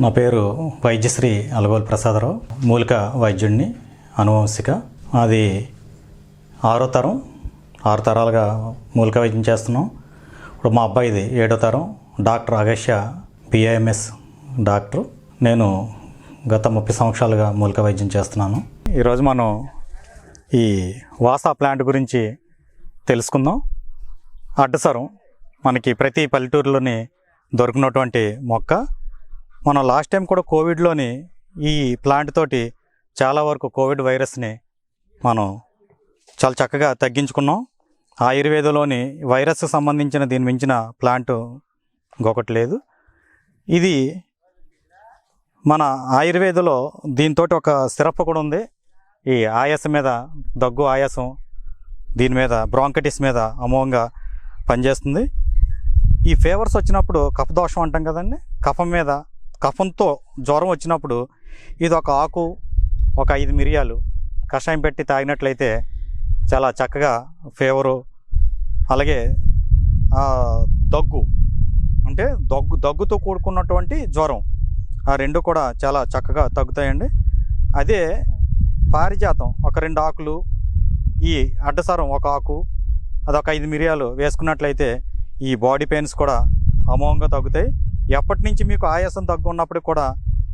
నా పేరు వైద్యశ్రీ అలగోల్ ప్రసాదరావు, మూలిక వైద్యుడిని, అనువంశిక. అది 6వ తరం, 6 తరాలుగా మూలిక వైద్యం చేస్తున్నాం. ఇప్పుడు మా అబ్బాయిది 7వ తరం. Doctor Agasya BIMS doctor. నేను గత 30 సంవత్సరాలుగా మూలిక వైద్యం చేస్తున్నాను. ఈరోజు మనం ఈ వాసా ప్లాంట్ గురించి తెలుసుకుందాం. అడ్డసరం మనకి ప్రతి పల్లెటూరులోని దొరికినటువంటి మొక్క. మనం లాస్ట్ టైం కూడా కోవిడ్లోని ఈ ప్లాంట్ తోటి చాలా వరకు కోవిడ్ వైరస్ని మనం చాలా చక్కగా తగ్గించుకున్నాం. ఆయుర్వేదంలోని వైరస్కి సంబంధించిన దీని మించిన ప్లాంట్ ఇంకొకటి లేదు. ఇది మన ఆయుర్వేదంలో దీంతో ఒక సిరప్ కూడా ఉంది. ఈ ఆయాసం మీద, దగ్గు ఆయాసం, దీని మీద బ్రాంకటిస్ మీద అమోఘంగా పనిచేస్తుంది. ఈ ఫీవర్స్ వచ్చినప్పుడు కఫదోషం అంటాం కదండి, కఫంతో జ్వరం వచ్చినప్పుడు ఇది ఒక ఆకు, ఒక 5 మిరియాలు కషాయం పెట్టి తాగినట్లయితే చాలా చక్కగా ఫీవరు, అలాగే దగ్గు అంటే దగ్గుతో కూడుకున్నటువంటి జ్వరం, ఆ రెండు కూడా చాలా చక్కగా తగ్గుతాయండి. అదే పారిజాతం ఒక 2 ఆకులు, ఈ అడ్డసరం ఒక ఆకు, అదొక 5 మిరియాలు వేసుకున్నట్లయితే ఈ బాడీ పెయిన్స్ కూడా అమోఘంగా తగ్గుతాయి. ఎప్పటి నుంచి మీకు ఆయాసం దగ్గు ఉన్నప్పుడు కూడా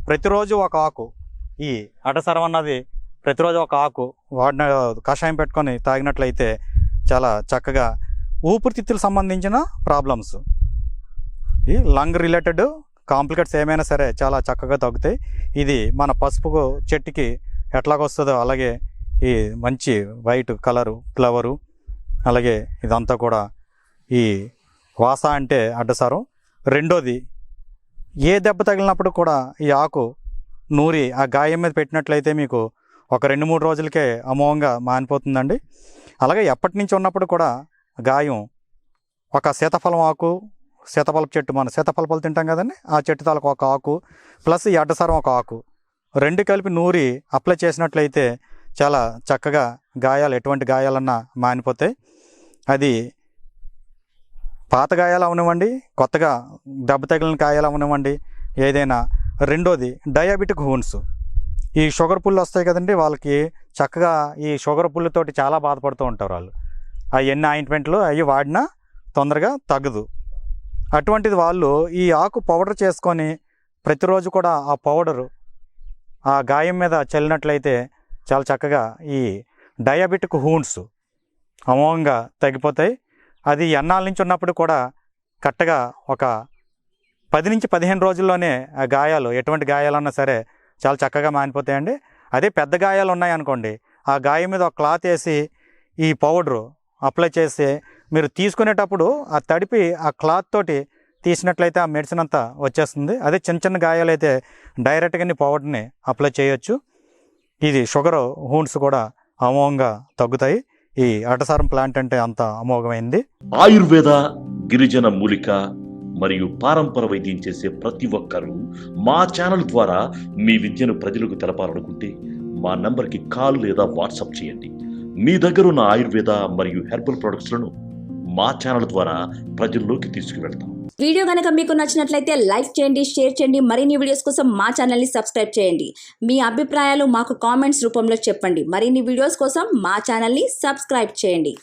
ప్రతిరోజు ఒక ఆకు, ఈ అడ్డసరం అన్నది ప్రతిరోజు ఒక ఆకు వాడిన కషాయం పెట్టుకొని తాగినట్లయితే చాలా చక్కగా ఊపిరితిత్తులకు సంబంధించిన ప్రాబ్లమ్స్, ఈ లంగ్ రిలేటెడ్ కాంప్లికేట్స్ ఏమైనా సరే చాలా చక్కగా తగ్గుతాయి. ఇది మన పసుపు చెట్టుకి ఎట్లాగొస్తుందో అలాగే ఈ మంచి వైట్ కలరు ఫ్లవరు, అలాగే ఇదంతా కూడా ఈ వాస అంటే అడ్డసరం. రెండోది, ఏ దెబ్బ తగిలినప్పుడు కూడా ఈ ఆకు నూరి ఆ గాయం మీద పెట్టినట్లయితే మీకు ఒక 2-3 రోజులకే అమోఘంగా మానిపోతుందండి. అలాగే ఎప్పటి నుంచి ఉన్నప్పుడు కూడా గాయం ఒక సీతాఫలం ఆకు, సీతాఫలపు చెట్టు, మన సీతాఫలపాలు తింటాం కదండి, ఆ చెట్టు తాలకు ఒక ఆకు ప్లస్ ఈ అడ్డసరం ఒక ఆకు, 2 కలిపి నూరి అప్లై చేసినట్లయితే చాలా చక్కగా గాయాలు, ఎటువంటి గాయాలన్నా మానిపోతాయి. అది పాత గాయాలు అవనివ్వండి, కొత్తగా దెబ్బ తగిలిన గాయాలు అవనివ్వండి, ఏదైనా. రెండోది, డయాబెటిక్ హూన్స్, ఈ షుగర్ పుల్లు వస్తాయి కదండి, వాళ్ళకి చక్కగా ఈ షుగర్ పుల్లుతోటి చాలా బాధపడుతూ ఉంటారు వాళ్ళు. ఆ ఎన్ని ఆయింట్మెంట్లు అవి వాడినా తొందరగా తగ్గదు. అటువంటిది వాళ్ళు ఈ ఆకు పౌడర్ చేసుకొని ప్రతిరోజు కూడా ఆ పౌడరు ఆ గాయం మీద చల్లినట్లయితే చాలా చక్కగా ఈ డయాబెటిక్ హూన్స్ అమోఘంగా తగ్గిపోతాయి. అది ఎన్నాళ్ళ నుంచి ఉన్నప్పుడు కూడా కరెక్ట్గా ఒక 10 నుంచి 15 రోజుల్లోనే ఆ గాయాలు, ఎటువంటి గాయాలన్నా సరే చాలా చక్కగా మానిపోతాయండి. అదే పెద్ద గాయాలు ఉన్నాయనుకోండి, ఆ గాయం మీద ఒక క్లాత్ వేసి ఈ పౌడరు అప్లై చేసి మీరు తీసుకునేటప్పుడు ఆ తడిపి ఆ క్లాత్ తోటి తీసినట్లయితే ఆ మెడిసిన్ అంతా వచ్చేస్తుంది. అదే చిన్న చిన్న గాయాలు అయితే డైరెక్ట్గా పౌడర్ని అప్లై చేయొచ్చు. ఇది షుగర్ హూన్స్ కూడా అమోఘంగా తగ్గుతాయి. ఈ అడ్డసరం ప్లాంట్ అంటే అంత అమోఘమైంది. ఆయుర్వేద, గిరిజన మూలిక మరియు పారంపర వైద్యం చేసే ప్రతి ఒక్కరూ మా ఛానల్ ద్వారా మీ విద్యను ప్రజలకు తెలపాలనుకుంటే మా నంబర్కి కాల్ లేదా వాట్సాప్ చేయండి. మీ దగ్గర ఉన్న ఆయుర్వేద మరియు హెర్బల్ ప్రొడక్ట్స్లను మా ఛానల్ ద్వారా ప్రజల్లోకి తీసుకువెళ్తాం. వీడియో కనుక మీకు నచ్చినట్లయితే లైక్ చేయండి, షేర్ చేయండి. మరిన్ని వీడియోస్ కోసం మా ఛానల్ని సబ్స్క్రైబ్ చేయండి. మీ అభిప్రాయాలు మాకు కామెంట్స్ రూపంలో చెప్పండి. మరిన్ని వీడియోస్ కోసం మా ఛానల్ని సబ్స్క్రైబ్ చేయండి.